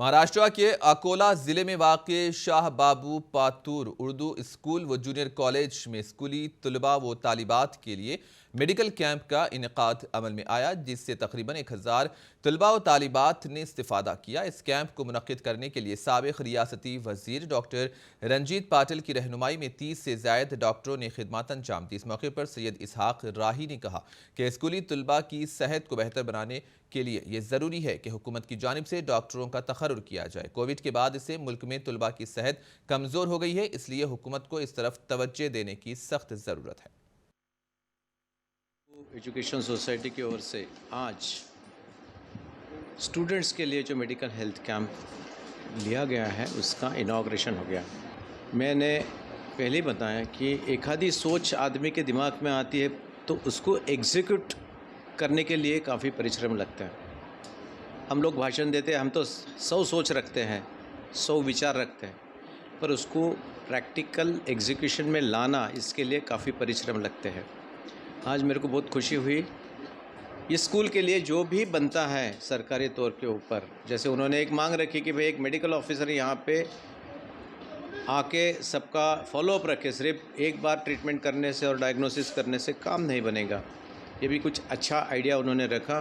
महाराष्ट्र के अकोला जिले में वाक़ शाह बाबू पातूर उर्दू स्कूल व जूनियर कॉलेज में स्कूली तलबा व तालिबात के लिए मेडिकल कैंप का इनेकाद अमल में आया, जिससे तकरीबन 1000 तलबा व तालिबात ने इस्तिफादा किया। इस कैंप को मुनक्किद करने के लिए साबिक़ रियासती वज़ीर डॉक्टर रंजीत पाटिल की रहनुमाई में 30 से ज़ायद डॉक्टरों ने खिदमत अंजाम दी। इस मौके पर सैयद इसहाक राही ने कहा कि स्कूली तलबा की सेहत को बेहतर बनाने के लिए ये ज़रूरी है कि हुकूमत की जानिब से डॉक्टरों का तखर्रुर किया जाए। कोविड के बाद से मुल्क में तलबा की सेहत कमज़ोर हो गई है, इसलिए हुकूमत को इस तरफ तवज्जो देने की सख्त ज़रूरत है। एजुकेशन सोसाइटी की ओर से आज स्टूडेंट्स के लिए जो मेडिकल हेल्थ कैंप लिया गया है उसका इनॉग्रेशन हो गया। मैंने पहले ही बताया कि एक आधी सोच आदमी के दिमाग में आती है तो उसको एग्जीक्यूट करने के लिए काफ़ी परिश्रम लगता है। हम लोग भाषण देते हैं, हम तो 100 सोच रखते हैं, 100 विचार रखते हैं, पर उसको प्रैक्टिकल एग्जीक्यूशन में लाना इसके लिए काफ़ी परिश्रम लगते हैं। आज मेरे को बहुत खुशी हुई। ये स्कूल के लिए जो भी बनता है सरकारी तौर के ऊपर, जैसे उन्होंने एक मांग रखी कि भाई एक मेडिकल ऑफिसर यहाँ पे आके सबका फॉलोअप रखे, सिर्फ एक बार ट्रीटमेंट करने से और डायग्नोसिस करने से काम नहीं बनेगा। ये भी कुछ अच्छा आइडिया उन्होंने रखा।